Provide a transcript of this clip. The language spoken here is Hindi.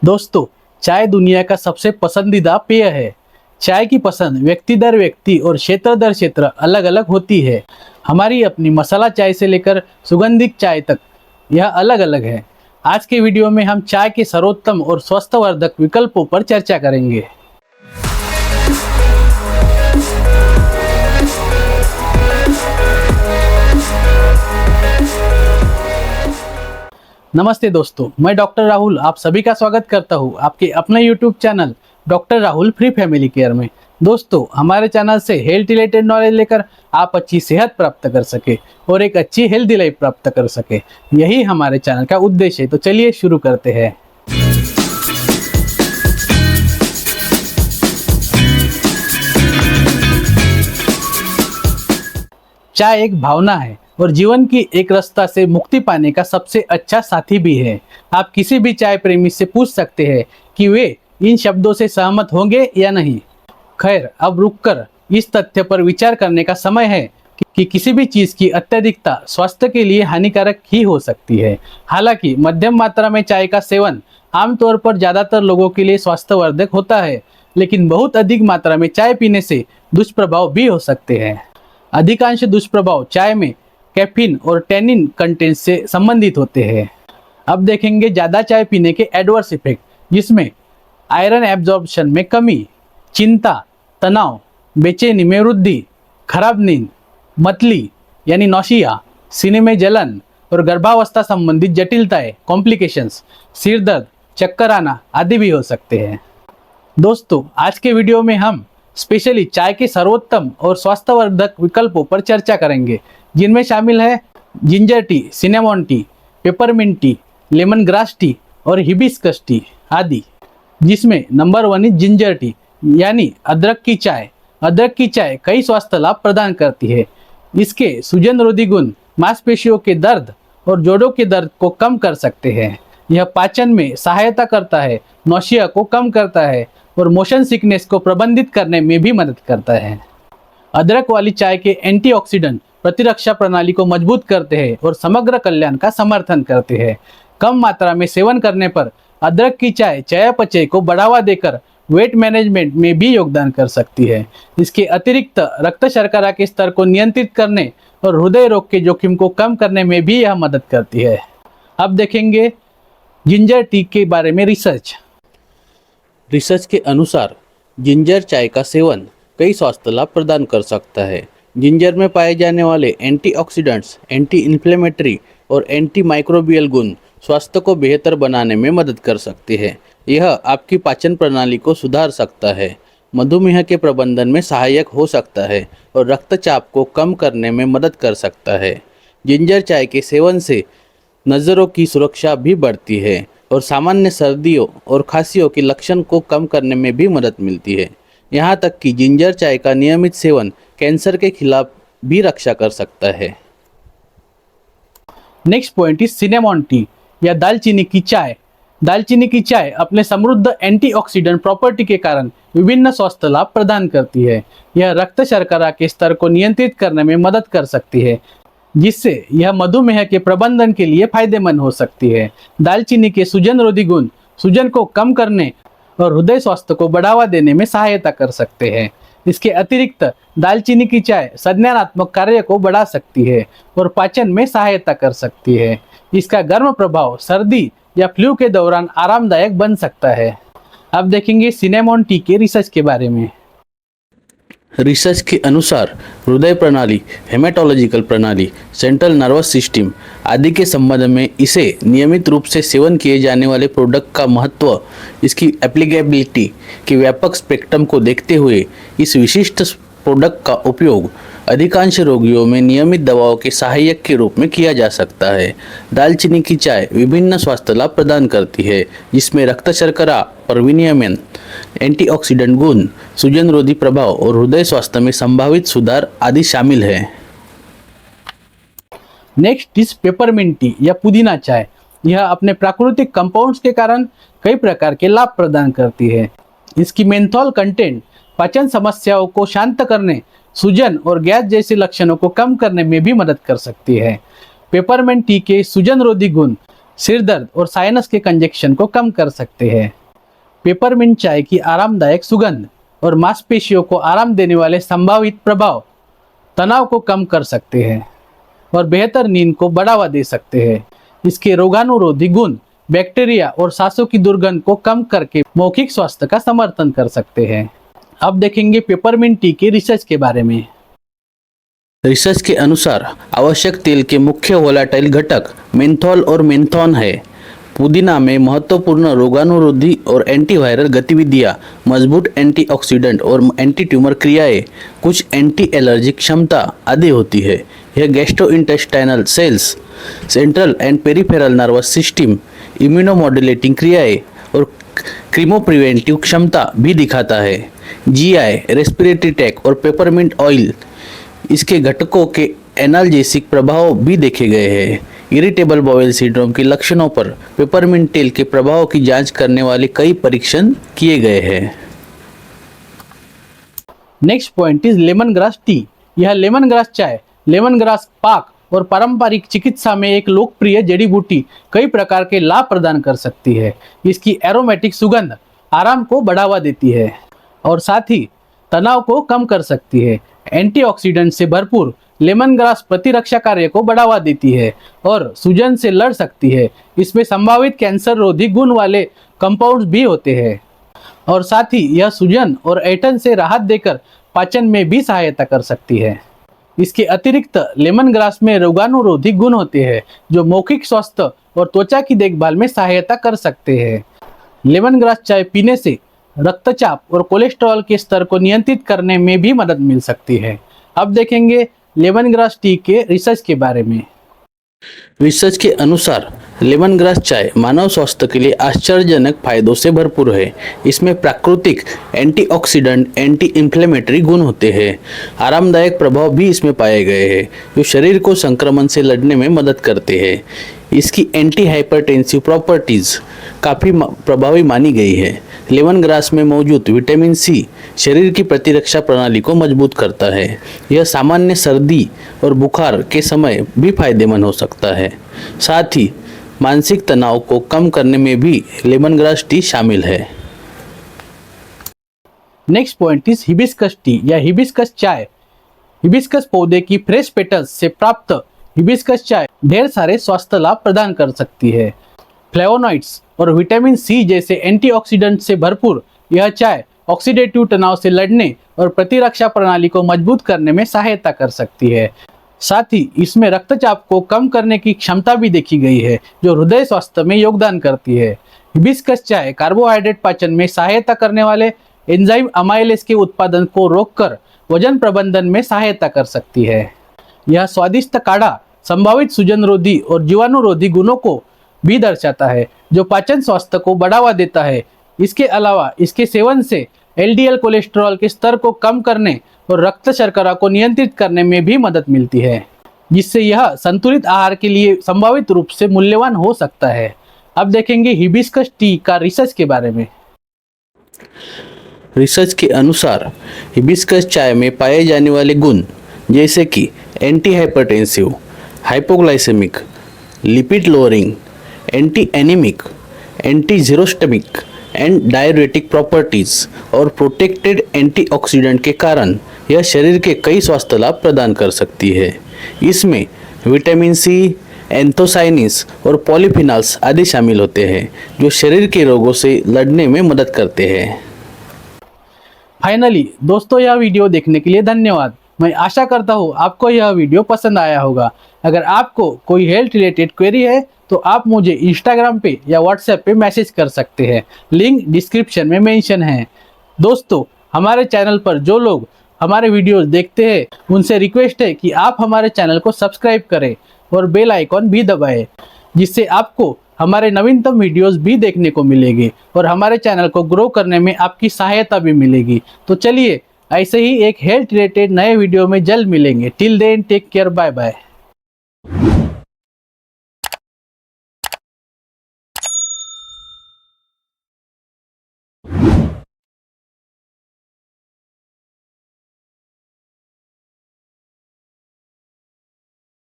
दोस्तों, चाय दुनिया का सबसे पसंदीदा पेय है। चाय की पसंद व्यक्ति दर व्यक्ति और क्षेत्र दर क्षेत्र अलग अलग होती है। हमारी अपनी मसाला चाय से लेकर सुगंधित चाय तक यह अलग अलग है। आज के वीडियो में हम चाय के सर्वोत्तम और स्वास्थ्यवर्धक विकल्पों पर चर्चा करेंगे। नमस्ते दोस्तों, मैं डॉक्टर राहुल आप सभी का स्वागत करता हूं आपके अपने YouTube channel doctor Rahul free family care में। दोस्तों, हमारे चैनल से हेल्थ रिलेटेड नॉलेज लेकर आप अच्छी सेहत प्राप्त कर सके और एक अच्छी हेल्दी लाइफ प्राप्त कर सके, यही हमारे चैनल का उद्देश्य है। तो चलिए शुरू करते हैं। चाय एक भावना है और जीवन की एक रास्ता से मुक्ति पाने का सबसे अच्छा साथी भी है। आप किसी भी चाय प्रेमी से पूछ सकते हैं कि वे इन शब्दों से सहमत होंगे या नहीं। खैर, अब रुककर इस तथ्य पर विचार करने का समय है कि किसी भी चीज़ की अत्यधिकता स्वास्थ्य के लिए हानिकारक ही हो सकती है। हालांकि मध्यम मात्रा में चाय का सेवन आमतौर पर ज़्यादातर लोगों के लिए स्वास्थ्यवर्धक होता है, लेकिन बहुत अधिक मात्रा में चाय पीने से दुष्प्रभाव भी हो सकते हैं। अधिकांश दुष्प्रभाव चाय में कैफीन और टैनिन कंटेंट से संबंधित होते हैं। अब देखेंगे ज़्यादा चाय पीने के एडवर्स इफेक्ट, जिसमें आयरन एब्जॉर्प्शन में कमी, चिंता, तनाव, बेचैनी में वृद्धि, खराब नींद, मतली यानी नौशिया, सीने में जलन और गर्भावस्था संबंधित जटिलताएं, कॉम्प्लिकेशंस, सिर दर्द, चक्कर आना आदि भी हो सकते हैं। दोस्तों, आज के वीडियो में हम स्पेशली चाय के सर्वोत्तम और स्वास्थ्यवर्धक विकल्पों पर चर्चा करेंगे, जिनमें शामिल है ginger tea, cinnamon T, peppermint T, lemon grass tea और हिबिस्कस टी आदि। जिसमें नंबर 1 इज जिंजर टी यानी अदरक की चाय। अदरक की चाय कई स्वास्थ्य लाभ प्रदान करती है। इसके सूजनरोधी गुण मांसपेशियों के दर्द और जोड़ों के दर्द को कम कर सकते हैं। यह पाचन में सहायता करता है, नौशिया को कम करता है और मोशन सिकनेस को प्रबंधित करने में भी मदद करता है। अदरक वाली चाय के एंटीऑक्सीडेंट प्रतिरक्षा प्रणाली को मजबूत करते हैं और समग्र कल्याण का समर्थन करते हैं। कम मात्रा में सेवन करने पर अदरक की चाय चयापचय को बढ़ावा देकर वेट मैनेजमेंट में भी योगदान कर सकती है। इसके अतिरिक्त रक्त शर्करा के स्तर को नियंत्रित करने और हृदय रोग के जोखिम को कम करने में भी यह मदद करती है। अब देखेंगे जिंजर टी के बारे में रिसर्च के अनुसार जिंजर चाय का सेवन कई स्वास्थ्य लाभ प्रदान कर सकता है। जिंजर में पाए जाने वाले एंटीऑक्सीडेंट्स, एंटी इन्फ्लेमेटरी और एंटी माइक्रोबियल गुण स्वास्थ्य को बेहतर बनाने में मदद कर सकते हैं। यह आपकी पाचन प्रणाली को सुधार सकता है, मधुमेह के प्रबंधन में सहायक हो सकता है और रक्तचाप को कम करने में मदद कर सकता है। जिंजर चाय के सेवन से नज़रों की सुरक्षा भी बढ़ती है और सामान्य सर्दियों और खांसियों के लक्षण को कम करने में भी मदद मिलती है। यहाँ तक कि जिंजर चाय का नियमित सेवन कैंसर के खिलाफ भी रक्षा कर सकता है। Next point is cinnamon T या दालचीनी की चाय। दालचीनी की चाय अपने समृद्ध एंटीऑक्सीडेंट प्रॉपर्टी के कारण विभिन्न स्वास्थ्य लाभ प्रदान करती है। यह रक्त शर्करा के स्तर को नियंत्रित करने में मदद कर सकती है, जिससे यह मधुमेह के प्रबंधन के लिए फायदेमंद हो सकती है। दालचीनी के सूजनरोधी गुण सूजन को कम करने और हृदय स्वास्थ्य को बढ़ावा देने में सहायता कर सकते हैं। इसके अतिरिक्त दालचीनी की चाय संज्ञानात्मक कार्य को बढ़ा सकती है और पाचन में सहायता कर सकती है। इसका गर्म प्रभाव सर्दी या फ्लू के दौरान आरामदायक बन सकता है। अब देखेंगे सिनेमन टी के रिसर्च के बारे में। रिसर्च के अनुसार हृदय प्रणाली, हेमेटोलॉजिकल प्रणाली, सेंट्रल नर्वस सिस्टम आदि के संबंध में इसे नियमित रूप से सेवन किए जाने वाले प्रोडक्ट का महत्व, इसकी एप्लीकेबिलिटी के व्यापक स्पेक्ट्रम को देखते हुए इस विशिष्ट प्रोडक्ट का उपयोग अधिकांश रोगियों में नियमित दवाओं के सहायक के रूप में किया जा सकता है। दालचीनी की चाय विभिन्न स्वास्थ्य लाभ प्रदान करती है, जिसमें रक्त शर्करा और विनियमन, एंटीऑक्सीडेंट गुण, सूजनरोधी प्रभाव और हृदय स्वास्थ्य में संभावित सुधार आदि शामिल है। नेक्स्ट इज पेपरमिंट टी या पुदीना चाय। यह अपने प्राकृतिक कंपाउंड्स के कारण कई प्रकार के लाभ प्रदान करती है। इसकी मेंथोल कंटेंट पाचन समस्याओं को शांत करने, सूजन और गैस जैसे लक्षणों को कम करने में भी मदद कर सकती है। पेपरमिंट टी के सूजनरोधी गुण सिर दर्द और साइनस के कंजेक्शन को कम कर सकते हैं। पेपरमिंट चाय की आरामदायक सुगंध और मांसपेशियों को आराम देने वाले संभावित प्रभाव तनाव को कम कर सकते हैं और बेहतर नींद को बढ़ावा दे सकते हैं। इसके रोगाणुरोधी गुण बैक्टीरिया और सांसों की दुर्गंध को कम करके मौखिक स्वास्थ्य का समर्थन कर सकते हैं। अब देखेंगे पेपरमिंट टी के रिसर्च के बारे में। रिसर्च के अनुसार आवश्यक तेल के मुख्य वोलाटाइल घटक मेंथोल और मेंथॉन है। पुदीना में महत्वपूर्ण रोगाणुरोधी और एंटीवायरल गतिविधियां, मजबूत एंटीऑक्सीडेंट और एंटी ट्यूमर क्रियाएं, कुछ एंटी एलर्जिक क्षमता आदि होती है। यह gastrointestinal cells, central and peripheral nervous system, immunomodulating क्रियाएं और क्रीमोप्रिवेंटिव क्षमता भी दिखाता है। जीआई, रेस्पिरेटरी ट्रैक्ट और पेपरमिंट ऑयल इसके घटकों के एनाल्जेसिक प्रभाव भी देखे गए हैं। इरिटेबल बाउल सिंड्रोम के लक्षणों पर पेपरमिंट तेल के प्रभाव की जांच करने वाले कई परीक्षण किए गए हैं। Next point is lemon grass tea. यह लेमन ग्रास चाय लेमन ग्रास पाक और पारंपरिक चिकित्सा में एक लोकप्रिय जड़ी बूटी कई प्रकार के लाभ प्रदान कर सकती है। इसकी एरोमेटिक सुगंध आराम को बढ़ावा देती है और साथ ही तनाव को कम कर सकती है। एंटीऑक्सीडेंट से भरपूर लेमन ग्रास प्रतिरक्षा कार्य को बढ़ावा देती है और सूजन से लड़ सकती है। इसमें संभावित कैंसर रोधी गुण वाले कंपाउंड्स भी होते हैं और साथ ही यह सूजन और ऐंठन से राहत देकर पाचन में भी सहायता कर सकती है। इसके अतिरिक्त लेमन ग्रास में रोगाणुरोधी गुण होते हैं जो मौखिक स्वास्थ्य और त्वचा की देखभाल में सहायता कर सकते हैं। लेमन ग्रास चाय पीने से रक्तचाप और कोलेस्ट्रॉल के स्तर को नियंत्रित करने में भी मदद मिल सकती है। अब देखेंगे लेमन ग्रास टी के रिसर्च के बारे में। रिसर्च के अनुसार लेमन ग्रास चाय मानव स्वास्थ्य के लिए आश्चर्यजनक फायदों से भरपूर है। इसमें प्राकृतिक एंटीऑक्सीडेंट, एंटी इंफ्लेमेटरी गुण होते हैं। आरामदायक प्रभाव भी इसमें पाए गए हैं जो शरीर को संक्रमण से लड़ने में मदद करते हैं। इसकी एंटी हाइपरटेंसिव प्रॉपर्टीज काफ़ी प्रभावी मानी गई है। लेमन ग्रास में मौजूद विटामिन सी शरीर की प्रतिरक्षा प्रणाली को मजबूत करता है। यह सामान्य सर्दी और बुखार के समय भी फायदेमंद हो सकता है। साथ ही मानसिक तनाव को कम करने में भी लेमन ग्रास टी शामिल है। Next point is hibiscus tea या हिबिस्कस चाय। हिबिस्कस पौधे की फ्रेश पेटल्स से प्राप्त हिबिस्कस चाय ढेर सारे स्वास्थ्य लाभ प्रदान कर सकती है। फ्लेवोनॉइड्स और विटामिन सी जैसे एंटीऑक्सीडेंट से भरपूर यह चाय ऑक्सीडेटिव तनाव से लड़ने और प्रतिरक्षा प्रणाली को मजबूत करने में सहायता कर सकती है। साथ ही इसमें रक्तचाप को कम करने की क्षमता भी देखी गई है जो हृदय स्वास्थ्य में योगदान करती है। हिबिस्कस चाय कार्बोहाइड्रेट पाचन में सहायता करने वाले एंजाइम अमाइलेज के उत्पादन को रोककर वजन प्रबंधन में सहायता कर सकती है। यह स्वादिष्ट काढ़ा संभावित सूजनरोधी और जीवाणुरोधी गुणों को भी दर्शाता है जो पाचन स्वास्थ्य को बढ़ावा देता है। इसके अलावा इसके सेवन से एलडीएल कोलेस्ट्रॉल के स्तर को कम करने और रक्त शर्करा को नियंत्रित करने में भी मदद मिलती है, जिससे यह संतुलित आहार के लिए संभावित रूप से मूल्यवान हो सकता है। अब देखेंगे हिबिस्कस टी का रिसर्च के बारे में। रिसर्च के अनुसार हिबिस्कस चाय में पाए जाने वाले गुण जैसे कि anti hypertensive, hypoglycaemic, lipid lowering, anti anaemic, anti xerostomic and diuretic properties और प्रोटेक्टेड एंटीऑक्सीडेंट के कारण यह शरीर के कई स्वास्थ्य लाभ प्रदान कर सकती है। इसमें विटामिन सी, एंथोसाइनिस और पॉलीफिनॉल्स आदि शामिल होते हैं जो शरीर के रोगों से लड़ने में मदद करते हैं। फाइनली दोस्तों, यह वीडियो देखने के लिए धन्यवाद। मैं आशा करता हूँ आपको यह वीडियो पसंद आया होगा। अगर आपको कोई हेल्थ रिलेटेड क्वेरी है तो आप मुझे इंस्टाग्राम पे या व्हाट्सएप पे मैसेज कर सकते हैं। लिंक डिस्क्रिप्शन में मेंशन है। दोस्तों, हमारे चैनल पर जो लोग हमारे वीडियोस देखते हैं उनसे रिक्वेस्ट है कि आप हमारे चैनल को सब्सक्राइब करें और बेल आइकॉन भी दबाएं, जिससे आपको हमारे नवीनतम वीडियोस भी देखने को मिलेंगे और हमारे चैनल को ग्रो करने में आपकी सहायता भी मिलेगी। तो चलिए ऐसे ही एक हेल्थ रिलेटेड नए वीडियो में जल्द मिलेंगे। Till then take care, bye bye.